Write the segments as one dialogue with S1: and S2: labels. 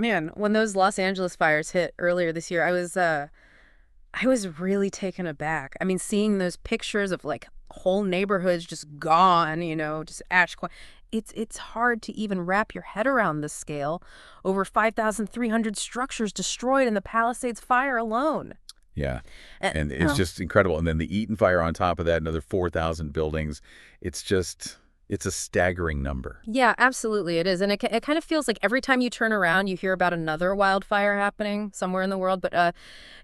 S1: Man, when those Los Angeles fires hit earlier this year, I was really taken aback. I mean, seeing those pictures of like whole neighborhoods just gone, just it's hard to even wrap your head around the scale. Over 5,300 structures destroyed in the Palisades fire alone.
S2: Yeah,
S1: And,
S2: and it's just incredible. And then the Eaton fire on top of that, another 4,000 buildings. It's a staggering number.
S1: yeah, absolutely it is. And it kind of feels like every time you turn around, you hear about another wildfire happening somewhere in the world. But,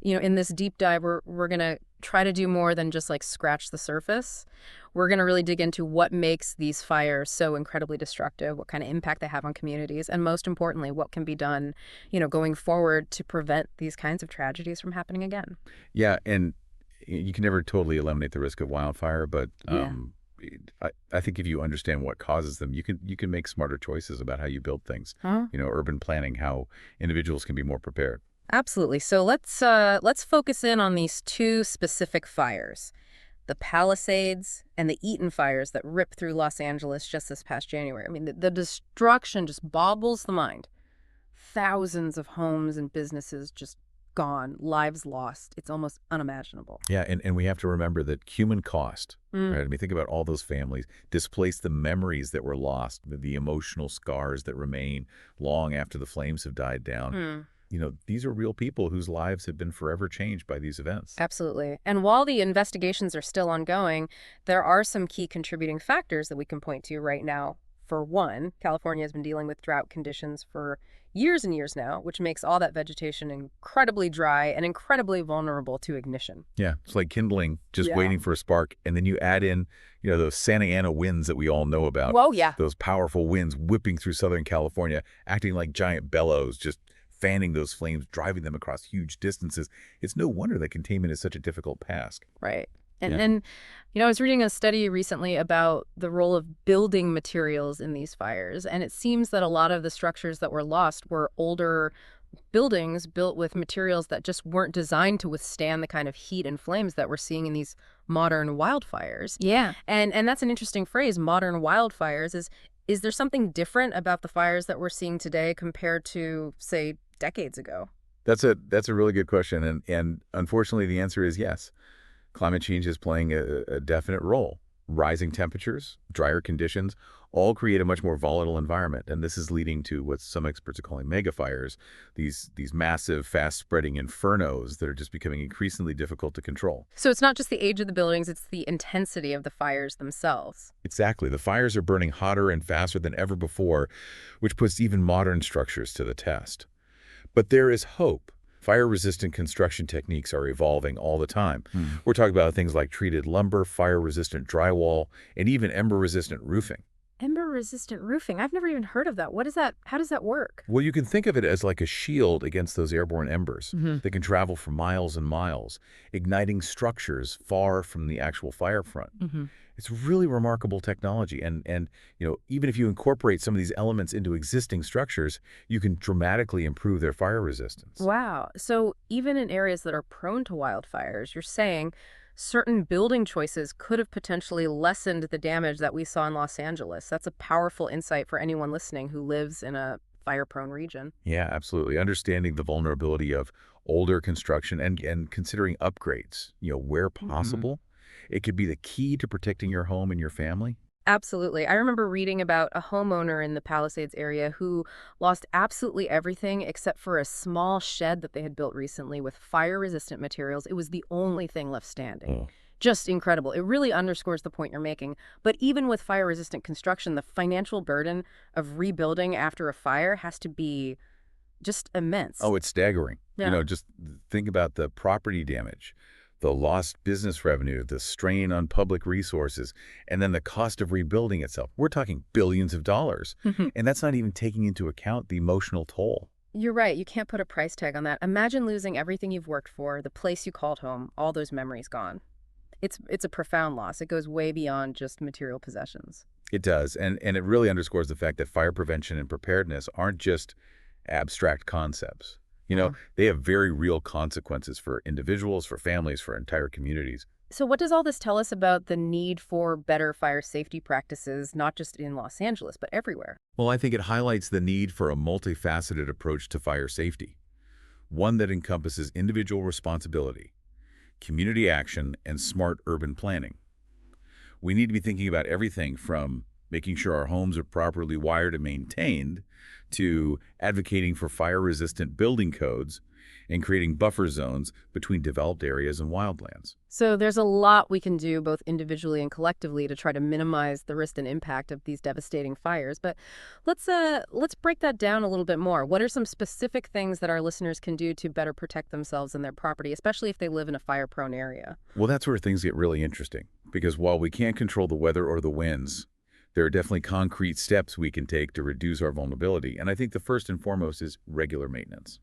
S1: in this deep dive, we're going to try to do more than just like scratch the surface. We're going to really dig into what makes these fires so incredibly destructive, what kind of impact they have on communities, and most importantly, what can be done, going forward to prevent these kinds of tragedies from happening again.
S2: Yeah, and you can never totally eliminate the risk of wildfire, but
S1: Yeah.
S2: I think if you understand what causes them, you can make smarter choices about how you build things.
S1: Huh?
S2: Urban planning, how individuals can be more prepared.
S1: Absolutely. So let's focus in on these two specific fires, the Palisades and the Eaton fires that ripped through Los Angeles just this past January. I mean, the destruction just boggles the mind. Thousands of homes and businesses just gone, lives lost. It's almost unimaginable.
S2: Yeah, and we have to remember that human cost,
S1: Mm.
S2: right? I mean, think about all those families, displace the memories that were lost, the emotional scars that remain long after the flames have died down.
S1: Mm.
S2: These are real people whose lives have been forever changed by these events.
S1: Absolutely. And while the investigations are still ongoing, there are some key contributing factors that we can point to right now. For one, California has been dealing with drought conditions for years and years now, which makes all that vegetation incredibly dry and incredibly vulnerable to ignition.
S2: Yeah, it's like kindling, just
S1: Yeah.
S2: waiting for a spark. And then you add in, those Santa Ana winds that we all know about.
S1: Whoa, yeah.
S2: Those powerful winds whipping through Southern California, acting like giant bellows, just fanning those flames, driving them across huge distances. It's no wonder that containment is such a difficult task.
S1: Right. And
S2: Yeah.
S1: then, I was reading a study recently about the role of building materials in these fires, and it seems that a lot of the structures that were lost were older buildings built with materials that just weren't designed to withstand the kind of heat and flames that we're seeing in these modern wildfires.
S3: Yeah.
S1: And that's an interesting phrase, modern wildfires. Is there something different about the fires that we're seeing today compared to, say, decades ago?
S2: That's a really good question. And unfortunately, the answer is yes. Climate change is playing a definite role. Rising temperatures, drier conditions, all create a much more volatile environment. And this is leading to what some experts are calling megafires, these massive, fast-spreading infernos that are just becoming increasingly difficult to control.
S1: So it's not just the age of the buildings, it's the intensity of the fires themselves.
S2: Exactly. The fires are burning hotter and faster than ever before, which puts even modern structures to the test. But there is hope. Fire-resistant construction techniques are evolving all the time. We're talking about things like treated lumber, fire-resistant drywall, and even ember-resistant roofing.
S1: Ember-resistant roofing. I've never even heard of that. What is that? How does that work?
S2: Well, you can think of it as like a shield against those airborne embers
S1: Mhm.
S2: that can travel for miles and miles, igniting structures far from the actual fire front.
S1: Mm-hmm.
S2: It's really remarkable technology. And even if you incorporate some of these elements into existing structures, you can dramatically improve their fire resistance.
S1: Wow. So even in areas that are prone to wildfires, you're saying certain building choices could have potentially lessened the damage that we saw in Los Angeles. That's a powerful insight for anyone listening who lives in a fire-prone region.
S2: Yeah, absolutely. Understanding the vulnerability of older construction and considering upgrades, where possible, it could be the key to protecting your home and your family.
S1: Absolutely. I remember reading about a homeowner in the Palisades area who lost absolutely everything except for a small shed that they had built recently with fire-resistant materials. It was the only thing left standing.
S2: Oh.
S1: Just incredible. It really underscores the point you're making. But even with fire-resistant construction, the financial burden of rebuilding after a fire has to be just immense.
S2: Oh, it's staggering.
S1: Yeah.
S2: Just think about the property damage, the lost business revenue, the strain on public resources, and then the cost of rebuilding itself. We're talking billions of dollars. And that's not even taking into account the emotional toll.
S1: You're right. You can't put a price tag on that. Imagine losing everything you've worked for, the place you called home, all those memories gone. It's a profound loss. It goes way beyond just material possessions.
S2: It does. And it really underscores the fact that fire prevention and preparedness aren't just abstract concepts. They have very real consequences for individuals, for families, for entire communities.
S1: So what does all this tell us about the need for better fire safety practices, not just in Los Angeles, but everywhere?
S2: Well, I think it highlights the need for a multifaceted approach to fire safety, one that encompasses individual responsibility, community action, and smart urban planning. We need to be thinking about everything from making sure our homes are properly wired and maintained to advocating for fire-resistant building codes and creating buffer zones between developed areas and wildlands.
S1: So there's a lot we can do both individually and collectively to try to minimize the risk and impact of these devastating fires. But let's break that down a little bit more. What are some specific things that our listeners can do to better protect themselves and their property, especially if they live in a fire-prone area?
S2: Well, that's where things get really interesting, because while we can't control the weather or the winds, there are definitely concrete steps we can take to reduce our vulnerability. And I think the first and foremost is regular maintenance.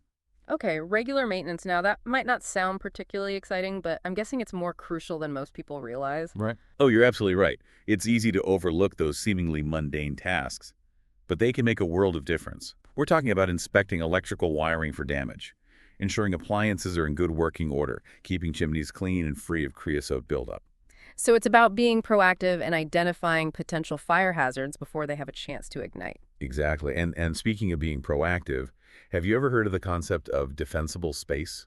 S1: Okay, regular maintenance. Now, that might not sound particularly exciting, but I'm guessing it's more crucial than most people realize.
S2: Right. Oh, you're absolutely right. It's easy to overlook those seemingly mundane tasks, but they can make a world of difference. We're talking about inspecting electrical wiring for damage, ensuring appliances are in good working order, keeping chimneys clean and free of creosote buildup.
S1: So it's about being proactive and identifying potential fire hazards before they have a chance to ignite.
S2: Exactly. And speaking of being proactive, have you ever heard of the concept of defensible space?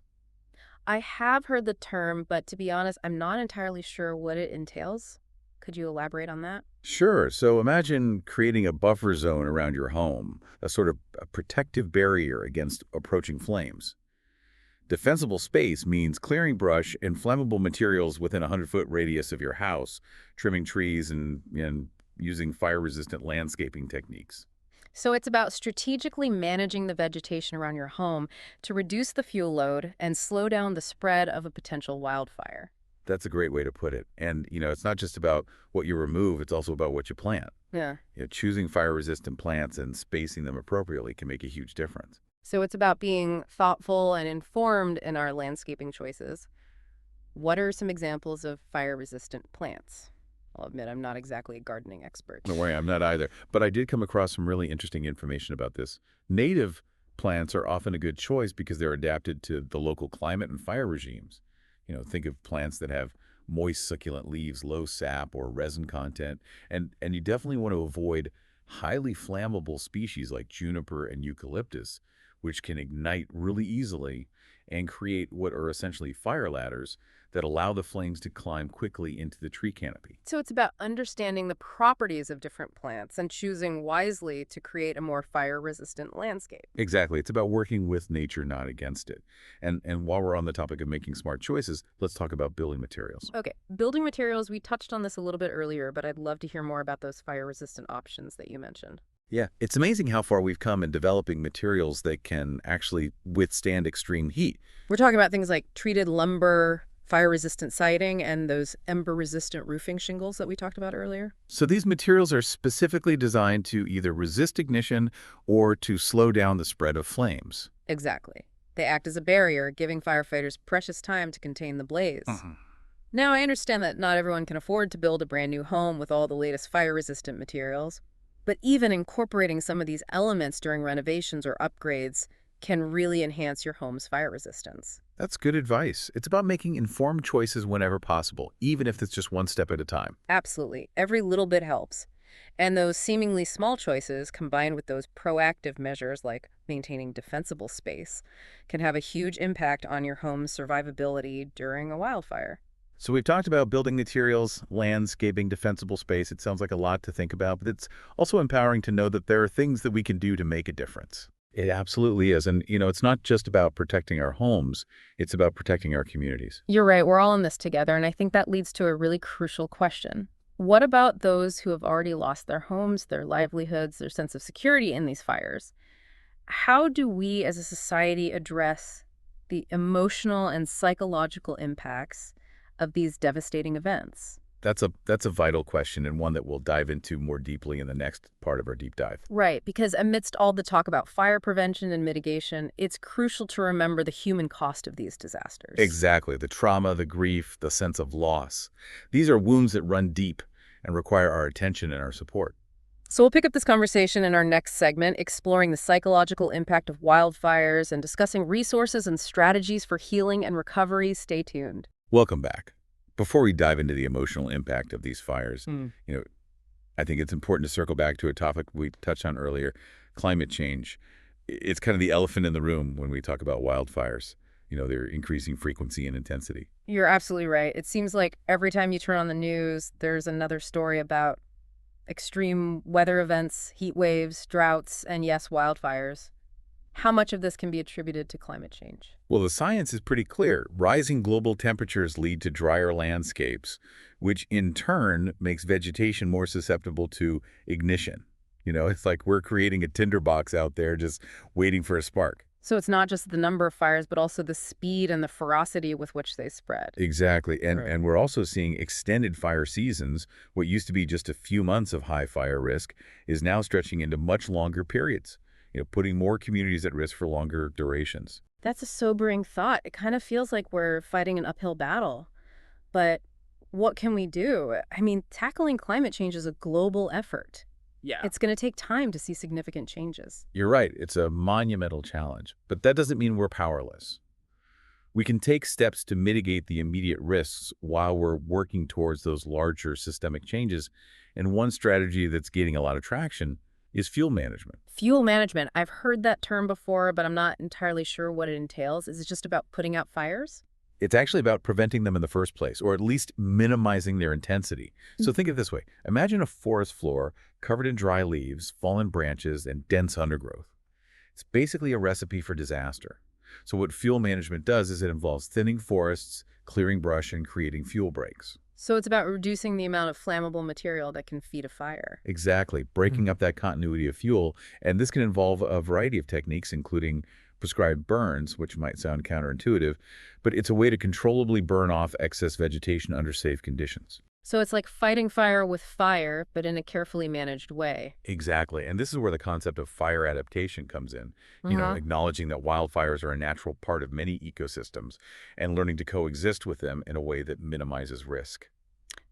S1: I have heard the term, but to be honest, I'm not entirely sure what it entails. Could you elaborate on that?
S2: Sure. So imagine creating a buffer zone around your home, a sort of a protective barrier against approaching flames. Defensible space means clearing brush and flammable materials within a 100-foot radius of your house, trimming trees and using fire-resistant landscaping techniques.
S1: So it's about strategically managing the vegetation around your home to reduce the fuel load and slow down the spread of a potential wildfire.
S2: That's a great way to put it. And, it's not just about what you remove, it's also about what you plant.
S1: Yeah.
S2: Choosing fire-resistant plants and spacing them appropriately can make a huge difference.
S1: So it's about being thoughtful and informed in our landscaping choices. What are some examples of fire-resistant plants? I'll admit I'm not exactly a gardening expert.
S2: Don't worry, I'm not either. But I did come across some really interesting information about this. Native plants are often a good choice because they're adapted to the local climate and fire regimes. Think of plants that have moist, succulent leaves, low sap or resin content. And you definitely want to avoid highly flammable species like juniper and eucalyptus, which can ignite really easily and create what are essentially fire ladders that allow the flames to climb quickly into the tree canopy.
S1: So it's about understanding the properties of different plants and choosing wisely to create a more fire-resistant landscape.
S2: Exactly. It's about working with nature, not against it. And while we're on the topic of making smart choices, let's talk about building materials.
S1: Okay, building materials, we touched on this a little bit earlier, but I'd love to hear more about those fire-resistant options that you mentioned.
S2: Yeah, it's amazing how far we've come in developing materials that can actually withstand extreme heat.
S1: We're talking about things like treated lumber, fire-resistant siding, and those ember-resistant roofing shingles that we talked about earlier.
S2: So these materials are specifically designed to either resist ignition or to slow down the spread of flames.
S1: Exactly. They act as a barrier, giving firefighters precious time to contain the blaze. Now, I understand that not everyone can afford to build a brand new home with all the latest fire-resistant materials, but even incorporating some of these elements during renovations or upgrades can really enhance your home's fire resistance.
S2: That's good advice. It's about making informed choices whenever possible, even if it's just one step at a time.
S1: Absolutely. Every little bit helps. And those seemingly small choices, combined with those proactive measures like maintaining defensible space, can have a huge impact on your home's survivability during a wildfire.
S2: So we've talked about building materials, landscaping, defensible space. It sounds like a lot to think about, but it's also empowering to know that there are things that we can do to make a difference. It absolutely is. And, it's not just about protecting our homes. It's about protecting our communities.
S1: You're right. We're all in this together. And I think that leads to a really crucial question. What about those who have already lost their homes, their livelihoods, their sense of security in these fires? How do we as a society address the emotional and psychological impacts of these devastating events?
S2: That's a vital question, and one that we'll dive into more deeply in the next part of our deep dive.
S1: Right, because amidst all the talk about fire prevention and mitigation, it's crucial to remember the human cost of these disasters.
S2: Exactly. The trauma, the grief, the sense of loss. These are wounds that run deep and require our attention and our support.
S1: So we'll pick up this conversation in our next segment, exploring the psychological impact of wildfires and discussing resources and strategies for healing and recovery. Stay tuned.
S2: Welcome back. Before we dive into the emotional impact of these fires,
S1: Hmm.
S2: you know, I think it's important to circle back to a topic we touched on earlier, climate change. It's kind of the elephant in the room when we talk about wildfires. Their increasing frequency and intensity.
S1: You're absolutely right. It seems like every time you turn on the news, there's another story about extreme weather events, heat waves, droughts, and yes, wildfires. How much of this can be attributed to climate change?
S2: Well, the science is pretty clear. Rising global temperatures lead to drier landscapes, which in turn makes vegetation more susceptible to ignition. It's like we're creating a tinderbox out there just waiting for a spark.
S1: So it's not just the number of fires, but also the speed and the ferocity with which they spread.
S2: Exactly. And
S1: Right.
S2: and we're also seeing extended fire seasons. What used to be just a few months of high fire risk is now stretching into much longer periods, putting more communities at risk for longer durations.
S1: That's a sobering thought. It kind of feels like we're fighting an uphill battle. But what can we do? I mean, tackling climate change is a global effort.
S3: Yeah.
S1: It's going to take time to see significant changes.
S2: You're right. It's a monumental challenge, but that doesn't mean we're powerless. We can take steps to mitigate the immediate risks while we're working towards those larger systemic changes. And one strategy that's gaining a lot of traction is fuel management.
S1: Fuel management. I've heard that term before, but I'm not entirely sure what it entails. Is it just about putting out fires?
S2: It's actually about preventing them in the first place, or at least minimizing their intensity. So think of it this way. Imagine a forest floor covered in dry leaves, fallen branches, and dense undergrowth. It's basically a recipe for disaster. So what fuel management does is it involves thinning forests, clearing brush, and creating fuel breaks.
S1: So it's about reducing the amount of flammable material that can feed a fire.
S2: Exactly, breaking up that continuity of fuel. And this can involve a variety of techniques, including prescribed burns, which might sound counterintuitive, but it's a way to controllably burn off excess vegetation under safe conditions.
S1: So it's like fighting fire with fire, but in a carefully managed way.
S2: Exactly. And this is where the concept of fire adaptation comes in,
S1: Uh-huh.
S2: acknowledging that wildfires are a natural part of many ecosystems and learning to coexist with them in a way that minimizes risk.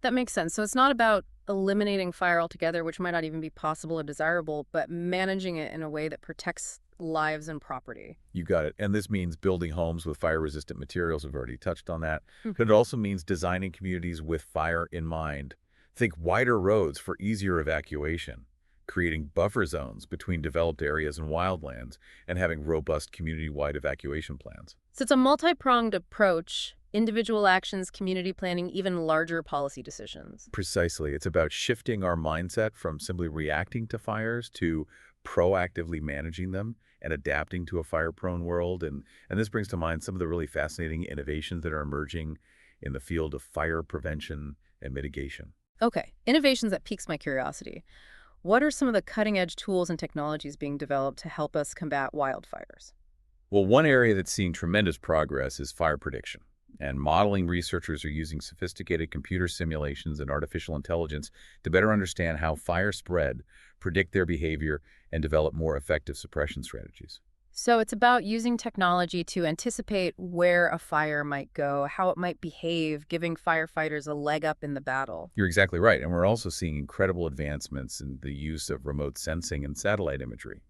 S1: That makes sense. So it's not about eliminating fire altogether, which might not even be possible or desirable, but managing it in a way that protects lives and property.
S2: You got it. And this means building homes with fire-resistant materials. We've already touched on that.
S1: Hmm.
S2: But it also means designing communities with fire in mind. Think wider roads for easier evacuation, creating buffer zones between developed areas and wildlands, and having robust community-wide evacuation plans.
S1: So it's a multi-pronged approach, individual actions, community planning, even larger policy decisions.
S2: Precisely. It's about shifting our mindset from simply reacting to fires to proactively managing them and adapting to a fire-prone world. And this brings to mind some of the really fascinating innovations that are emerging in the field of fire prevention and mitigation.
S1: Okay, innovations that piques my curiosity. What are some of the cutting-edge tools and technologies being developed to help us combat wildfires?
S2: Well, one area that's seeing tremendous progress is fire prediction. And modeling researchers are using sophisticated computer simulations and artificial intelligence to better understand how fire spread, predict their behavior, and develop more effective suppression strategies.
S1: So it's about using technology to anticipate where a fire might go, how it might behave, giving firefighters a leg up in the battle.
S2: You're exactly right. And we're also seeing incredible advancements in the use of remote sensing and satellite imagery.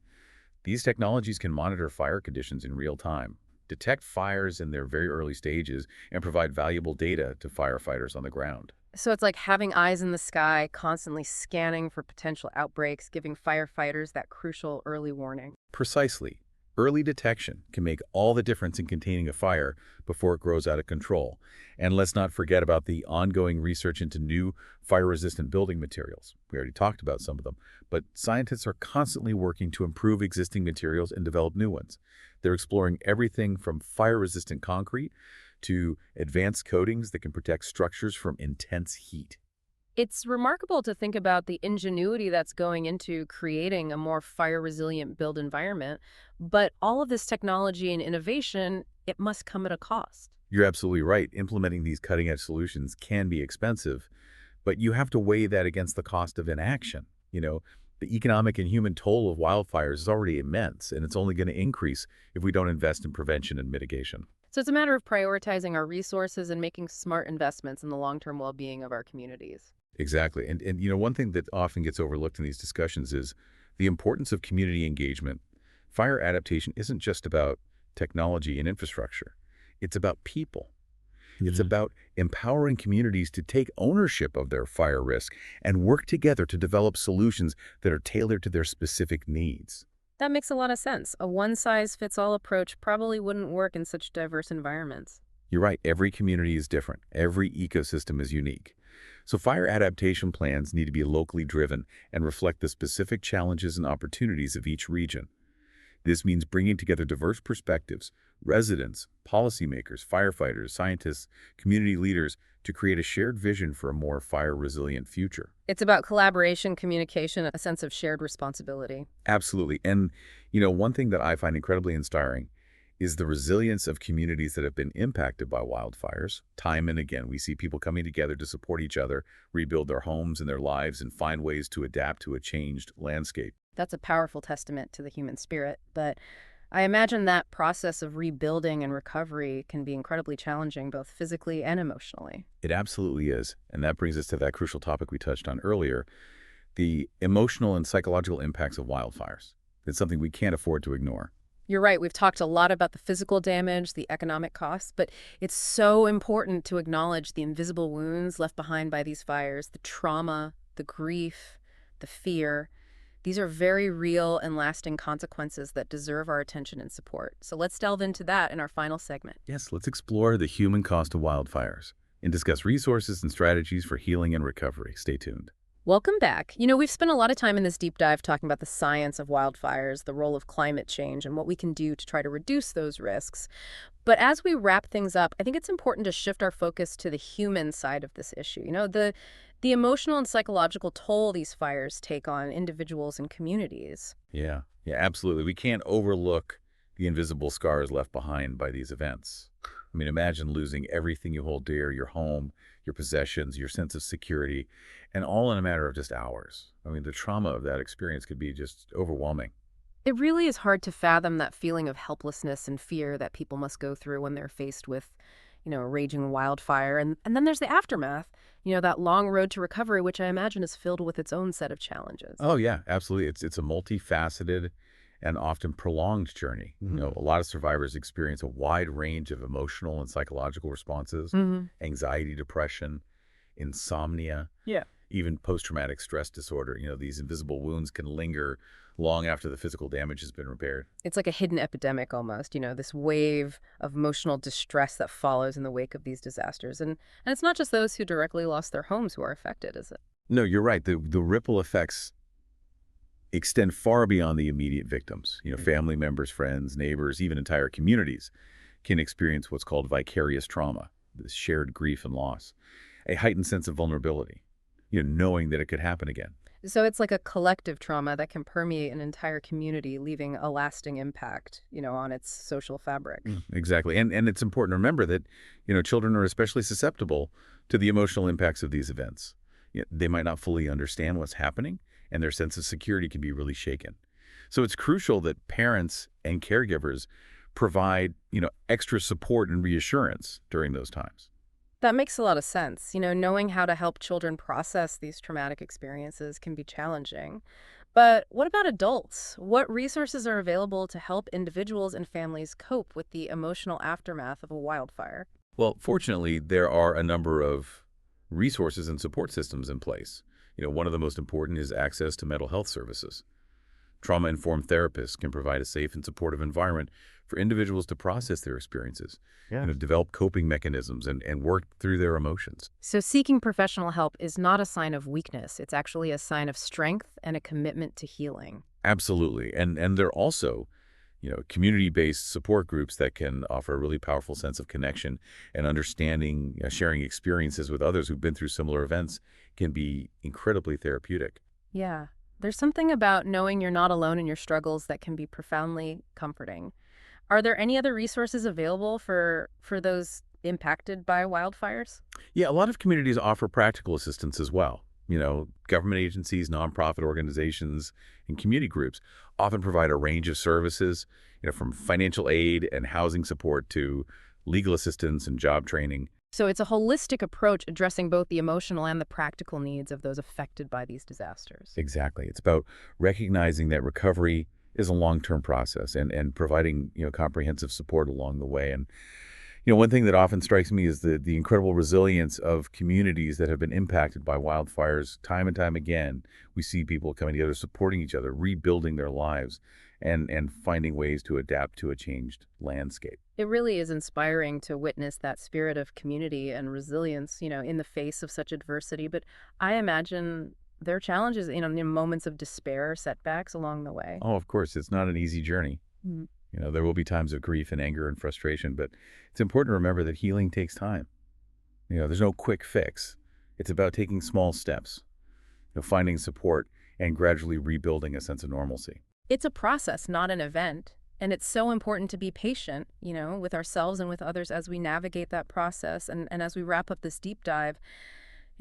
S2: These technologies can monitor fire conditions in real time, detect fires in their very early stages, and provide valuable data to firefighters on the ground.
S1: So it's like having eyes in the sky, constantly scanning for potential outbreaks, giving firefighters that crucial early warning.
S2: Precisely. Early detection can make all the difference in containing a fire before it grows out of control. And let's not forget about the ongoing research into new fire-resistant building materials. We already talked about some of them, but scientists are constantly working to improve existing materials and develop new ones. They're exploring everything from fire-resistant concrete to advanced coatings that can protect structures from intense heat.
S1: It's remarkable to think about the ingenuity that's going into creating a more fire-resilient built environment, but all of this technology and innovation, it must come at a cost.
S2: You're absolutely right. Implementing these cutting-edge solutions can be expensive, but you have to weigh that against the cost of inaction. The economic and human toll of wildfires is already immense, and it's only going to increase if we don't invest in prevention and mitigation.
S1: So it's a matter of prioritizing our resources and making smart investments in the long-term well-being of our communities.
S2: Exactly. And one thing that often gets overlooked in these discussions is the importance of community engagement. Fire adaptation isn't just about technology and infrastructure. It's about people. It's
S3: Yeah.
S2: about empowering communities to take ownership of their fire risk and work together to develop solutions that are tailored to their specific needs.
S1: That makes a lot of sense. A one-size-fits-all approach probably wouldn't work in such diverse environments.
S2: You're right, every community is different. Every ecosystem is unique. So fire adaptation plans need to be locally driven and reflect the specific challenges and opportunities of each region. This means bringing together diverse perspectives, residents, policymakers, firefighters, scientists, community leaders to create a shared vision for a more fire-resilient future.
S1: It's about collaboration, communication, a sense of shared responsibility.
S2: Absolutely. And, one thing that I find incredibly inspiring is the resilience of communities that have been impacted by wildfires. Time and again, we see people coming together to support each other, rebuild their homes and their lives, and find ways to adapt to a changed landscape.
S1: That's a powerful testament to the human spirit, but I imagine that process of rebuilding and recovery can be incredibly challenging, both physically and emotionally.
S2: It absolutely is. And that brings us to that crucial topic we touched on earlier, the emotional and psychological impacts of wildfires. It's something we can't afford to ignore.
S1: You're right, we've talked a lot about the physical damage, the economic costs, but it's so important to acknowledge the invisible wounds left behind by these fires, the trauma, the grief, the fear. These are very real and lasting consequences that deserve our attention and support. So let's delve into that in our final segment.
S2: Yes, let's explore the human cost of wildfires and discuss resources and strategies for healing and recovery. Stay tuned.
S1: Welcome back. We've spent a lot of time in this deep dive talking about the science of wildfires, the role of climate change, and what we can do to try to reduce those risks. But as we wrap things up, I think it's important to shift our focus to the human side of this issue. The emotional and psychological toll these fires take on individuals and communities.
S2: Yeah, absolutely. We can't overlook the invisible scars left behind by these events. I mean, imagine losing everything you hold dear, your home, your possessions, your sense of security, and all in a matter of just hours. I mean, the trauma of that experience could be just overwhelming.
S1: It really is hard to fathom that feeling of helplessness and fear that people must go through when they're faced with, a raging wildfire. And then there's the aftermath, that long road to recovery, which I imagine is filled with its own set of challenges.
S2: Oh, yeah, absolutely. It's a multifaceted and often prolonged journey. A lot of survivors experience a wide range of emotional and psychological responses,
S1: Hmm.
S2: anxiety, depression, insomnia,
S1: Yeah.
S2: even post-traumatic stress disorder. These invisible wounds can linger long after the physical damage has been repaired.
S1: It's like a hidden epidemic almost, this wave of emotional distress that follows in the wake of these disasters. And it's not just those who directly lost their homes who are affected, is it?
S2: No, you're right. The ripple effects extend far beyond the immediate victims. Family members, friends, neighbors, even entire communities can experience what's called vicarious trauma, this shared grief and loss, a heightened sense of vulnerability, knowing that it could happen again.
S1: So it's like a collective trauma that can permeate an entire community, leaving a lasting impact, on its social fabric.
S2: Exactly. And it's important to remember that, children are especially susceptible to the emotional impacts of these events. They might not fully understand what's happening, and their sense of security can be really shaken. So it's crucial that parents and caregivers provide, extra support and reassurance during those times.
S1: That makes a lot of sense. Knowing how to help children process these traumatic experiences can be challenging. But what about adults? What resources are available to help individuals and families cope with the emotional aftermath of a wildfire?
S2: Well, fortunately, there are a number of resources and support systems in place. One of the most important is access to mental health services. Trauma-informed therapists can provide a safe and supportive environment for individuals to process their experiences,
S3: Yeah.
S2: develop coping mechanisms and work through their emotions.
S1: So seeking professional help is not a sign of weakness. It's actually a sign of strength and a commitment to healing.
S2: Absolutely. And there are also, community-based support groups that can offer a really powerful sense of connection and understanding, sharing experiences with others who've been through similar events can be incredibly therapeutic.
S1: Yeah. There's something about knowing you're not alone in your struggles that can be profoundly comforting. Are there any other resources available for those impacted by wildfires?
S2: Yeah, a lot of communities offer practical assistance as well. Government agencies, nonprofit organizations, and community groups often provide a range of services, from financial aid and housing support to legal assistance and job training.
S1: So it's a holistic approach addressing both the emotional and the practical needs of those affected by these disasters.
S2: Exactly. It's about recognizing that recovery is a long-term process and providing, comprehensive support along the way. And, One thing that often strikes me is the incredible resilience of communities that have been impacted by wildfires time and time again. We see people coming together, supporting each other, rebuilding their lives, and finding ways to adapt to a changed landscape.
S1: It really is inspiring to witness that spirit of community and resilience, in the face of such adversity. But I imagine there are challenges, in moments of despair, setbacks along the way.
S2: Oh, of course, it's not an easy journey.
S1: Mm.
S2: There will be times of grief and anger and frustration, but it's important to remember that healing takes time. There's no quick fix. It's about taking small steps, finding support and gradually rebuilding a sense of normalcy.
S1: It's a process, not an event. And it's so important to be patient, with ourselves and with others as we navigate that process. And as we wrap up this deep dive,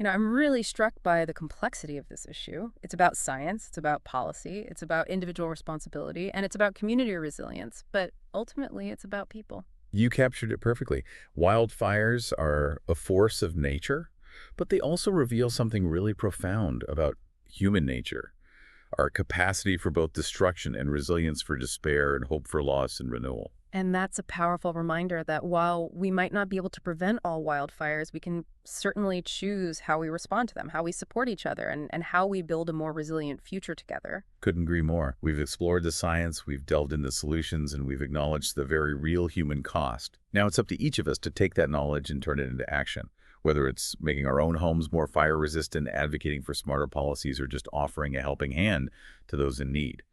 S1: I'm really struck by the complexity of this issue. It's about science, it's about policy, it's about individual responsibility, and it's about community resilience. But ultimately, it's about people.
S2: You captured it perfectly. Wildfires are a force of nature, but they also reveal something really profound about human nature, our capacity for both destruction and resilience for despair and hope for loss and renewal.
S1: And that's a powerful reminder that while we might not be able to prevent all wildfires, we can certainly choose how we respond to them, how we support each other, and how we build a more resilient future together.
S2: Couldn't agree more. We've explored the science, we've delved into solutions, and we've acknowledged the very real human cost. Now it's up to each of us to take that knowledge and turn it into action, whether it's making our own homes more fire resistant, advocating for smarter policies, or just offering a helping hand to those in need.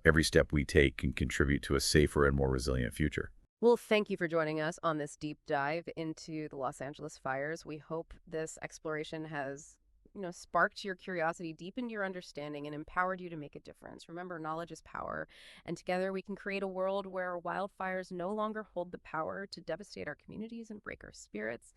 S2: Every step we take can contribute to a safer and more resilient future.
S1: Well, thank you for joining us on this deep dive into the Los Angeles fires. We hope this exploration has, sparked your curiosity, deepened your understanding, and empowered you to make a difference. Remember, knowledge is power, and together we can create a world where wildfires no longer hold the power to devastate our communities and break our spirits.